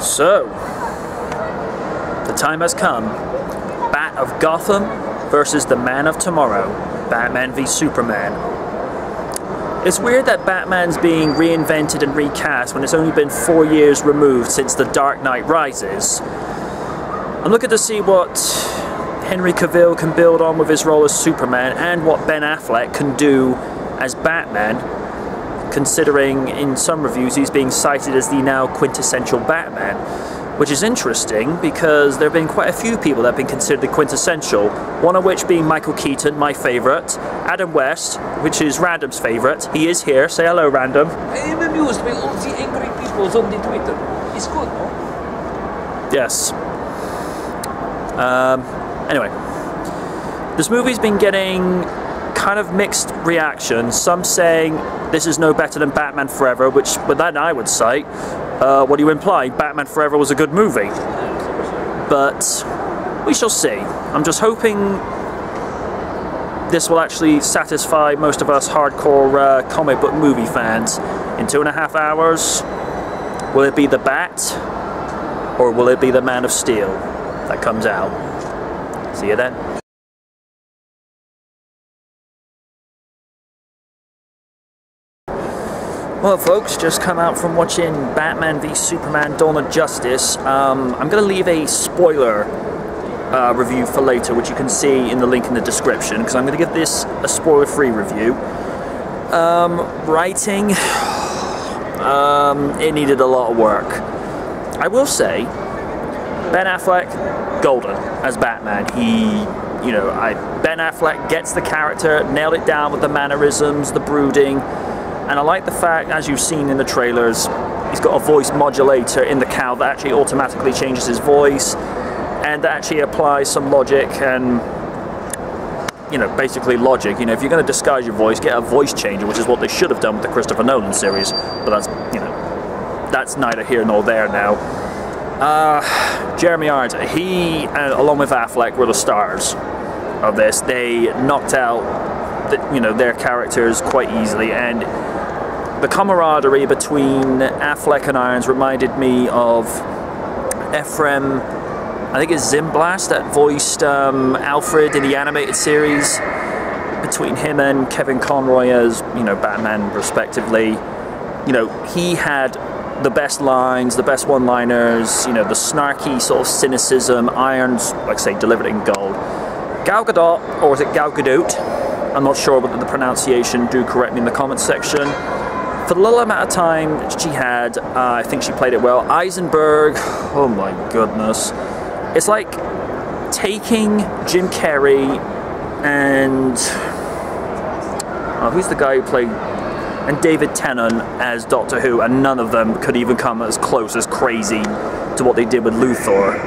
So, the time has come. Bat of Gotham versus the Man of Tomorrow. Batman v Superman. It's weird that Batman's being reinvented and recast when it's only been 4 years removed since The Dark Knight Rises. I'm looking to see what Henry Cavill can build on with his role as Superman and what Ben Affleck can do as Batman, considering in some reviews he's being cited as the now quintessential Batman, which is interesting because there have been quite a few people that have been considered the quintessential, one of which being Michael Keaton, my favourite, Adam West, which is Random's favourite. He is here. Say hello, Random. I am amused by all the angry people on the Twitter. It's good, no? Yes. Anyway, this movie's been getting kind of mixed reactions. Some saying this is no better than Batman Forever, which, with that I would cite. What do you imply? Batman Forever was a good movie. But we shall see. I'm just hoping this will actually satisfy most of us hardcore comic book movie fans. In 2.5 hours, will it be the Bat or will it be the Man of Steel that comes out? See you then. Well folks, just come out from watching Batman v Superman Dawn of Justice. I'm going to leave a spoiler review for later, which you can see in the link in the description, because I'm going to give this a spoiler-free review. Writing, it needed a lot of work. I will say, Ben Affleck, golden as Batman. Ben Affleck gets the character, nailed it down with the mannerisms, the brooding. And I like the fact, as you've seen in the trailers, he's got a voice modulator in the cowl that actually automatically changes his voice, and that actually applies some logic and, basically logic. If you're going to disguise your voice, get a voice changer, which is what they should have done with the Christopher Nolan series. But that's, that's neither here nor there now. Jeremy Irons, he, along with Affleck, were the stars of this. They knocked out their characters quite easily, and the camaraderie between Affleck and Irons reminded me of Ephraim, I think it's Zimblast, that voiced Alfred in the animated series, between him and Kevin Conroy as, Batman respectively. He had the best lines, the best one-liners, the snarky sort of cynicism. Irons, like I say, delivered it in gold. Gal Gadot, or is it Gal Gadot? I'm not sure what the pronunciation, do correct me in the comments section. For the little amount of time she had, I think she played it well. Eisenberg, oh my goodness. It's like taking Jim Carrey and, who's the guy who played, and David Tennant as Doctor Who, and none of them could even come as close as crazy to what they did with Luthor.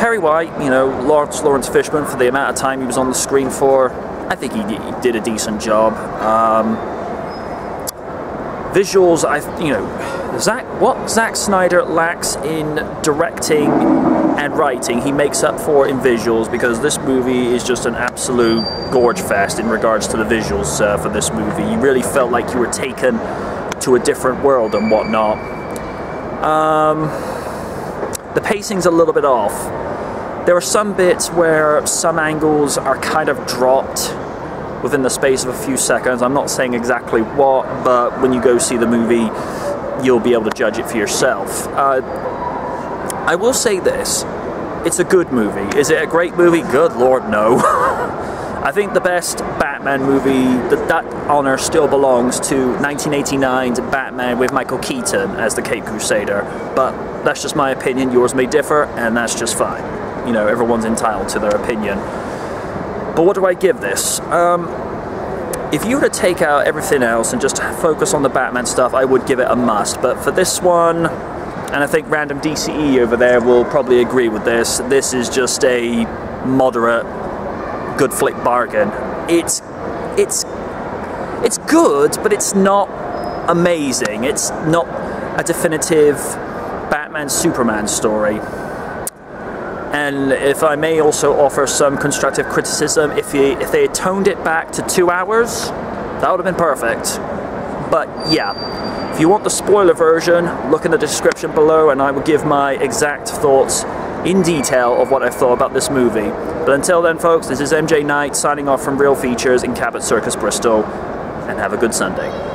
Perry White, Lawrence Fishburne, for the amount of time he was on the screen for, I think he did a decent job. Visuals, what Zack Snyder lacks in directing and writing, he makes up for in visuals, because this movie is just an absolute gorge fest in regards to the visuals for this movie. You really felt like you were taken to a different world and whatnot. The pacing's a little bit off. There are some bits where some angles are kind of dropped within the space of a few seconds. I'm not saying exactly what, but when you go see the movie, you'll be able to judge it for yourself. I will say this, it's a good movie. Is it a great movie? Good Lord, no. I think the best Batman movie, that honor still belongs to 1989's Batman with Michael Keaton as the Caped Crusader, but that's just my opinion. Yours may differ, and that's just fine. Everyone's entitled to their opinion. But what do I give this? If you were to take out everything else and just focus on the Batman stuff, I would give it a must. But for this one, and I think Random DCE over there will probably agree with this, this is just a moderate, good flick bargain. It's good, but it's not amazing. It's not a definitive Batman-Superman story. And if I may also offer some constructive criticism, if they had toned it back to 2 hours, that would have been perfect. But yeah, if If you want the spoiler version, look in the description below and I will give my exact thoughts in detail of what I've thought about this movie. But until then, folks, this is MJ Knight signing off from Real Features in Cabot Circus, Bristol, and have a good Sunday.